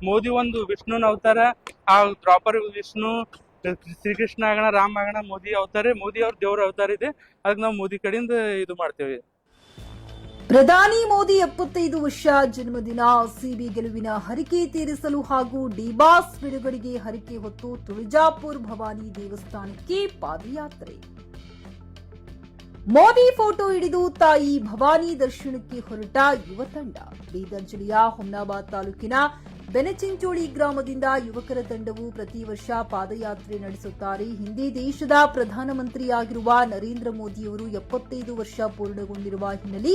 ಮೋದಿ ಒಂದು ವಿಷ್ಣುನ ಅವತಾರ. ಆ ಪ್ರಾಪರ್ ವಿಷ್ಣು ಶ್ರೀಕೃಷ್ಣ ಆಗೋಣ, ರಾಮ ಆಗೋಣ, ಮೋದಿ ಅವತಾರ, ಮೋದಿ ಅವ್ರ ದೇವ್ರ ಅವತಾರ ಇದೆ. ಅದಕ್ಕೆ ನಾವು ಮೋದಿ ಕಡೆಯಿಂದ ಇದು ಮಾಡ್ತೇವೆ. ಪ್ರಧಾನಿ ಮೋದಿ 75 ವರ್ಷ ಜನ್ಮದಿನ, ಸಿಬಿ ಗೆಲುವಿನ ಹರಕೆ ತೀರಿಸಲು ಹಾಗೂ ಡಿಬಾಸ್ ಬಿಡುಗಡೆಗೆ ಹರಕೆ ಹೊತ್ತು ತುಳಜಾಪುರ ಭವಾನಿ ದೇವಸ್ಥಾನಕ್ಕೆ ಪಾದಯಾತ್ರೆ. ಮೋದಿ ಫೋಟೋ ಹಿಡಿದು ತಾಯಿ ಭವಾನಿ ದರ್ಶನಕ್ಕೆ ಹೊರಟ ಯುವ ತಂಡ. ಬೀದರ್ ಜಿಲ್ಲೆಯ ಹುಮ್ನಾಬಾದ್ ತಾಲೂಕಿನ ಬೆನಚಿಂಚೋಳಿ ಗ್ರಾಮದಿಂದ ಯುವಕರ ತಂಡವು ಪ್ರತಿ ವರ್ಷ ಪಾದಯಾತ್ರೆ ನಡೆಸುತ್ತಾರೆ. ಹಿಂದೆ ದೇಶದ ಪ್ರಧಾನಮಂತ್ರಿಯಾಗಿರುವ ನರೇಂದ್ರ ಮೋದಿಯವರು 75 ವರ್ಷ ಪೂರ್ಣಗೊಂಡಿರುವ ಹಿನ್ನೆಲೆ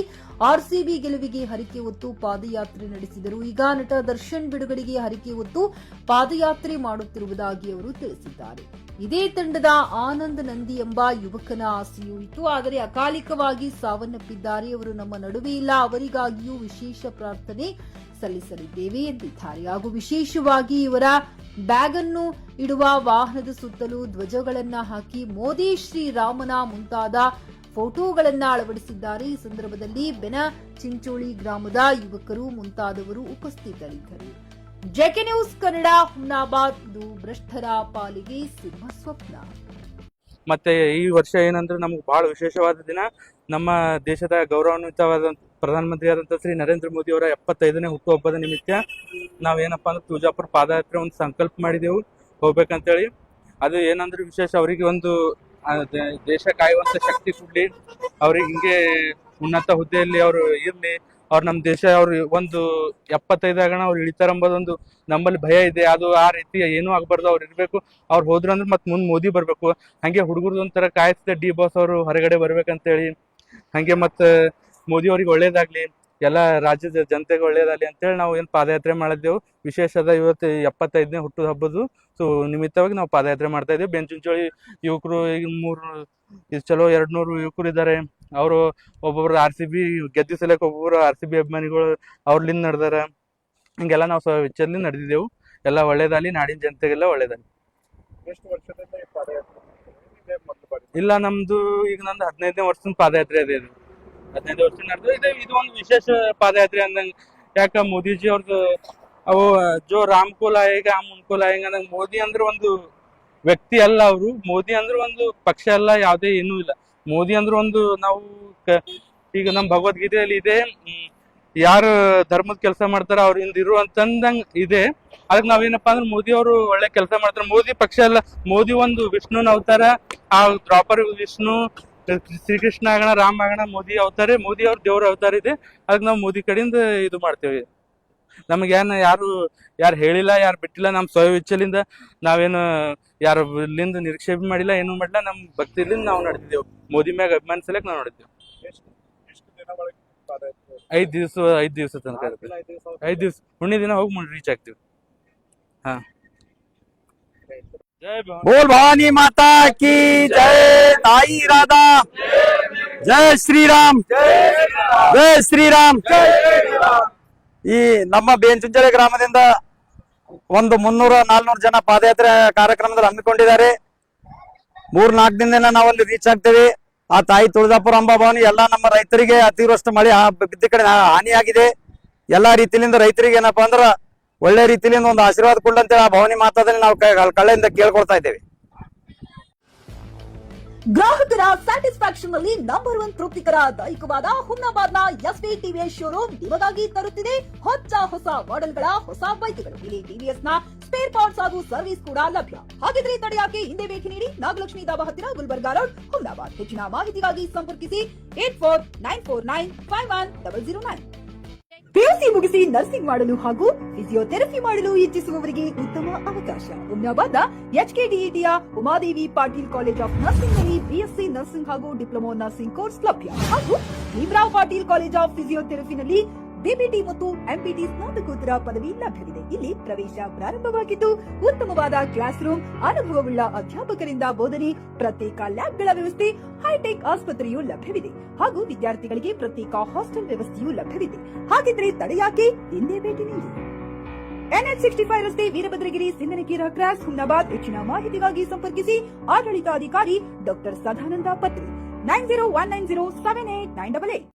ಆರ್ಸಿಬಿ ಗೆಲುವಿಗೆ ಹರಕೆ ಹೊತ್ತು ಪಾದಯಾತ್ರೆ ನಡೆಸಿದರು. ಈಗ ನಟ ದರ್ಶನ್ ಬಿಡುಗಡೆಗೆ ಹರಕೆ ಹೊತ್ತು ಪಾದಯಾತ್ರೆ ಮಾಡುತ್ತಿರುವುದಾಗಿ ಅವರು ತಿಳಿಸಿದ್ದಾರೆ. ಇದೇ ತಂಡದ ಆನಂದ್ ನಂದಿ ಎಂಬ ಯುವಕನ ಆಸೆಯೂ ಇತ್ತು, ಆದರೆ ಅಕಾಲಿಕವಾಗಿ ಸಾವನ್ನಪ್ಪಿದ್ದಾರೆ. ಅವರು ನಮ್ಮ ನಡುವೆ ಇಲ್ಲ, ಅವರಿಗಾಗಿಯೂ ವಿಶೇಷ ಪ್ರಾರ್ಥನೆ ಸಲ್ಲಿಸಲಿದ್ದೇವೆ ಎಂದಿದ್ದಾರೆ. ಹಾಗೂ ವಿಶೇಷವಾಗಿ ಇವರ ಬ್ಯಾಗ್ ಅನ್ನು ಇಡುವ ವಾಹನದ ಸುತ್ತಲೂ ಧ್ವಜಗಳನ್ನು ಹಾಕಿ ಮೋದಿ ಶ್ರೀರಾಮನ ಮುಂತಾದ ಫೋಟೋಗಳನ್ನು ಅಳವಡಿಸಿದ್ದಾರೆ. ಈ ಸಂದರ್ಭದಲ್ಲಿ ಬೆನ ಚಿಂಚೋಳಿ ಗ್ರಾಮದ ಯುವಕರು ಮುಂತಾದವರು ಉಪಸ್ಥಿತರಿದ್ದರು. JK news Kannada, Humnabad. ಇದು ಭ್ರಷ್ಟರ ಪಾಲಿಗೆ ಸಿಂಹ ಸ್ವಪ್ನ. ಮತ್ತೆ ಈ ವರ್ಷ ಏನಂದ್ರೆ ನಮ್ಗೆ ಬಹಳ ವಿಶೇಷವಾದ ದಿನ. ನಮ್ಮ ದೇಶದ ಗೌರವಾನ್ವಿತವಾದ ಪ್ರಧಾನಮಂತ್ರಿಯಾದಂಥ ಶ್ರೀ ನರೇಂದ್ರ ಮೋದಿ ಅವರ 75ನೇ ಹುಟ್ಟುಹಬ್ಬದ ನಿಮಿತ್ತ ನಾವೇನಪ್ಪ ಅಂದ್ರೆ ತುಳಜಾಪುರ ಪಾದಯಾತ್ರೆ ಒಂದು ಸಂಕಲ್ಪ ಮಾಡಿದೆವು ಹೋಗ್ಬೇಕಂತೇಳಿ. ಅದು ಏನಂದ್ರೆ ವಿಶೇಷ, ಅವರಿಗೆ ಒಂದು ದೇಶ ಕಾಯುವಂತ ಶಕ್ತಿ ಕೊಡ್ಲಿ, ಅವ್ರಿಗೆ ಹಿಂಗೆ ಉನ್ನತ ಹುದ್ದೆಯಲ್ಲಿ ಅವರು ಇರ್ಲಿ, ಅವ್ರು ನಮ್ಮ ದೇಶ ಅವ್ರು ಒಂದು 75 ಆಗಣ ಅವ್ರು ಇಳಿತಾರಂಬೋದೊಂದು ನಮ್ಮಲ್ಲಿ ಭಯ ಇದೆ. ಅದು ಆ ರೀತಿ ಏನೂ ಆಗ್ಬಾರ್ದು, ಅವ್ರು ಇರಬೇಕು. ಅವ್ರು ಹೋದ್ರಂದ್ರೆ ಮತ್ತೆ ಮುಂದೆ ಮೋದಿ ಬರಬೇಕು. ಹಾಗೆ ಹುಡುಗರದ್ದು ಒಂಥರ ಕಾಯಿಸ್ತೆ ಡಿ ಬಾಸ್ ಅವರು ಹೊರಗಡೆ ಬರ್ಬೇಕಂತೇಳಿ. ಹಾಗೆ ಮತ್ತು ಮೋದಿ ಅವ್ರಿಗೆ ಒಳ್ಳೇದಾಗ್ಲಿ, ಎಲ್ಲ ರಾಜ್ಯದ ಜನತೆಗೆ ಒಳ್ಳೇದಾಗಲಿ ಅಂತೇಳಿ ನಾವು ಏನು ಪಾದಯಾತ್ರೆ ಮಾಡಿದ್ದೆವು. ವಿಶೇಷದ ಇವತ್ತು 75ನೇ ಹುಟ್ಟುದ ಹಬ್ಬದ್ದು ನಿಮಿತ್ತವಾಗಿ ನಾವು ಪಾದಯಾತ್ರೆ ಮಾಡ್ತಾ ಇದ್ದೇವೆ. ಬೆಂಚಿಂಚೋಳಿ ಯುವಕರು ಈಗ 3 ಚಲೋ 200 ಯುವಕರು ಇದ್ದಾರೆ. ಅವರು ಒಬ್ಬೊಬ್ರು RCB ಗೆದ್ದಿ ಸಲಕ್ಕೆ, ಒಬ್ಬೊಬ್ರು RCB ಅಭಿಮಾನಿಗಳು ಅವ್ರಲಿಂದ ನಡೆದಾರ. ಹಿಂಗೆಲ್ಲ ನಾವು ಸ್ವಚ್ಛಲ್ಲಿ ನಡೆದಿದ್ದೆವು. ಎಲ್ಲ ಒಳ್ಳೇದಾಗಲಿ, ನಾಡಿನ ಜನತೆಗೆಲ್ಲ ಒಳ್ಳೇದಾಗಲಿ. ಇಲ್ಲ, ನಮ್ದು ಈಗ ನಂದು 15ನೇ ವರ್ಷದ ಪಾದಯಾತ್ರೆ ಇದೆ. 15 ವರ್ಷ ನಡೆದು ಇದು ಒಂದು ವಿಶೇಷ ಪಾದಯಾತ್ರೆ ಅಂದಂಗೆ. ಯಾಕ ಮೋದಿಜಿ ಅವ್ರದ್ದು ಅವು ಜೋ ರಾಮ್ಕೋ ಲಾಯೇಗ ಮುನ್ಕೋ ಲಾಯೇಗ ಅಂದಂಗೆ, ಮೋದಿ ಅಂದ್ರೆ ಒಂದು ವ್ಯಕ್ತಿ ಅಲ್ಲ, ಅವರು ಮೋದಿ ಅಂದ್ರೆ ಒಂದು ಪಕ್ಷ ಅಲ್ಲ, ಯಾವುದೇ ಏನೂ ಇಲ್ಲ. ಮೋದಿ ಅಂದ್ರೆ ಒಂದು ನಾವು ಈಗ ನಮ್ಮ ಭಗವದ್ಗೀತೆಯಲ್ಲಿ ಇದೆ, ಯಾರು ಧರ್ಮದ ಕೆಲಸ ಮಾಡ್ತಾರ ಅವ್ರಿಂದ ಇರುವಂತಂದಂಗ್ ಇದೆ. ಅದಕ್ಕೆ ನಾವೇನಪ್ಪಾ ಅಂದ್ರೆ ಮೋದಿ ಅವರು ಒಳ್ಳೆ ಕೆಲಸ ಮಾಡ್ತಾರೆ. ಮೋದಿ ಪಕ್ಷ ಅಲ್ಲ, ಮೋದಿ ಒಂದು ವಿಷ್ಣುನ ಅವತಾರ. ಆ ಪ್ರಾಪರ್ ವಿಷ್ಣು ಶ್ರೀಕೃಷ್ಣ ಆಗೋಣ, ರಾಮ ಆಗೋಣ, ಮೋದಿ ಅವತಾರ, ಮೋದಿ ಅವ್ರ ದೇವ್ರ ಅವತಾರ ಇದೆ. ಅದಕ್ಕೆ ನಾವು ಮೋದಿ ಕಡೆಯಿಂದ ಇದು ಮಾಡ್ತೇವೆ. ನಮಗೇನು ಯಾರು ಹೇಳಿಲ್ಲ, ಯಾರು ಬಿಟ್ಟಿಲ್ಲ. ನಮ್ಮ ಸ್ವಇಚ್ಛೆಲಿಂದ ನಾವೇನು ಯಾರು ಇಲ್ಲಿಂದ ನಿರೀಕ್ಷೆ ಮಾಡಿಲ್ಲ, ಏನೂ ಮಾಡಿಲ್ಲ. ನಮ್ಮ ಭಕ್ತಿಲಿಂದ ನಾವು ನಡೆದಿದ್ದೆವು. ಮೋದಿ ಮ್ಯಾಗ ಅಭಿಮಾನಿಸಲಕ್ಕೆ ನಾವು ನಡೆದಿದ್ದೇವೆ. 5 ದಿವಸ ತನಕ ಇರುತ್ತೆ. 5 ದಿವಸ ಹುಣ್ಣಿಮೆ ದಿನ ಹೋಗಿ ರೀಚ್ ಆಗ್ತೀವಿ. ಹಾ, बोल भवानी माता की जय, ताई राधा, जय श्री राम, जय श्री राम. ಈ ನಮ್ಮ ಬೆಂಚಿಂಚೋಳಿ ಗ್ರಾಮದಿಂದ ಒಂದು 300-400 ಜನ ಪಾದಯಾತ್ರೆ ಕಾರ್ಯಕ್ರಮದಲ್ಲಿ ಹಮ್ಮಿಕೊಂಡಿದ್ದಾರೆ. 3-4 ದಿನದಿಂದ ನಾವಲ್ಲಿ ರೀಚ್ ಆಗ್ತೇವೆ. ಆ ತಾಯಿ ತುಳಜಾಪುರ ಅಂಬಾ ಭವಾನಿ ಎಲ್ಲ ನಮ್ಮ ರೈತರಿಗೆ ಅತಿವೃಷ್ಟಿ ಮಳೆ ಬಿದ್ದ ಕಡೆ ಹಾನಿಯಾಗಿದೆ. ಎಲ್ಲಾ ರೀತಿಯಿಂದ ರೈತರಿಗೆ ಏನಪ್ಪಾ ಅಂದ್ರ ಒಳ್ಳೆ ರೀತಿಯಿಂದ ಒಂದು ಆಶೀರ್ವಾದ ಕೊಡ್ಲಂತೇಳಿ ಆ ಭವಾನಿ ಮಾತಾದಲ್ಲಿ ನಾವು ಕಳ್ಳೆಯಿಂದ ಕೇಳ್ಕೊಳ್ತಾ ಇದ್ದೇವೆ. ಗ್ರಾಹಕರ ಸ್ಯಾಟಿಸ್ಫ್ಯಾಕ್ಷನ್ ನಲ್ಲಿ ನಂಬರ್ 1 ತೃಪ್ತಿಕರ ದಾಯಕವಾದ ಹುಮ್ನಾಬಾದ್ನ ಎಸ್ವಿ ಟಿವಿಎಸ್ ಶೋರೂಮ್ ನಿಮಗಾಗಿ ತರುತ್ತಿದೆ ಹೊಸ ಮಾಡೆಲ್ಗಳ ಹೊಸ ಬೈಕ್ಗಳು. ಇಲ್ಲಿ ಟಿವಿಎಸ್ ನ ಸ್ಪೇರ್ ಪಾರ್ಟ್ಸ್ ಹಾಗೂ ಸರ್ವಿಸ್ ಕೂಡ ಲಭ್ಯ. ಹಾಗಿದ್ರೆ ತಡೆಯಾಕೆ ಹಿಂದೆ ಭೇಟಿ ನೀಡಿ. ನಾಗಲಕ್ಷ್ಮಿ ದಾಬಾ ಹತ್ತಿರ, ಗುಲ್ಬರ್ಗಾ ರೋಡ್, ಹುಮ್ನಾಬಾದ್. ಹೆಚ್ಚಿನ ಮಾಹಿತಿಗಾಗಿ ಸಂಪರ್ಕಿಸಿ 8494951009. PUC ಮುಗಿಸಿ ನರ್ಸಿಂಗ್ ಮಾಡಲು ಹಾಗೂ ಫಿಸಿಯೋಥೆರಪಿ ಮಾಡಲು ಇಚ್ಛಿಸುವವರಿಗೆ ಉತ್ತಮ ಅವಕಾಶ. ಹುಮ್ನಾಬಾದ್ನ HKDETಯ Umadevi Patil college of nursing ನಲ್ಲಿ BSc ನರ್ಸಿಂಗ್ ಹಾಗೂ ಡಿಪ್ಲೊಮಾ ನರ್ಸಿಂಗ್ ಕೋರ್ಸ್ ಲಭ್ಯ. ಹಾಗೂ ಭೀಮರಾವ್ ಪಾಟೀಲ್ ಕಾಲೇಜ್ ಆಫ್ ಫಿಸಿಯೋಥೆರಪಿನಲ್ಲಿ BPT ಮತ್ತು MPT ಸ್ನಾತಕೋತ್ತರ ಪದವಿ ಲಭ್ಯವಿದೆ. ಇಲ್ಲಿ ಪ್ರವೇಶ ಪ್ರಾರಂಭವಾಗಿದ್ದು ಉತ್ತಮವಾದ ಕ್ಲಾಸ್ ರೂಮ್, ಅನುಭವವುಳ್ಳ ಅಧ್ಯಾಪಕರಿಂದ ಬೋಧನೆ, ಪ್ರತ್ಯೇಕ ಲ್ಯಾಬ್ಗಳ ವ್ಯವಸ್ಥೆ, ಹೈಟೆಕ್ ಆಸ್ಪತ್ರೆಯೂ ಲಭ್ಯವಿದೆ. ಹಾಗೂ ವಿದ್ಯಾರ್ಥಿಗಳಿಗೆ ಪ್ರತ್ಯೇಕ ಹಾಸ್ಟೆಲ್ ವ್ಯವಸ್ಥೆಯೂ ಲಭ್ಯವಿದೆ. ಹಾಗಿದ್ರೆ ತಡೆಯಾಕೆ, ಹಿಂದೆ ಭೇಟಿ ನೀಡಿ. NH65 ರಸ್ತೆ, ವೀರಭದ್ರಗಿರಿ, ಸಿಂದನಕೀರ ಕ್ರಾಸ್, ಹುಮ್ನಾಬಾದ್. ಹೆಚ್ಚಿನ ಮಾಹಿತಿಗಾಗಿ ಸಂಪರ್ಕಿಸಿ ಆಡಳಿತಾಧಿಕಾರಿ ಡಾಕ್ಟರ್ ಸದಾನಂದ ಪತ್ರಿ 9019078988.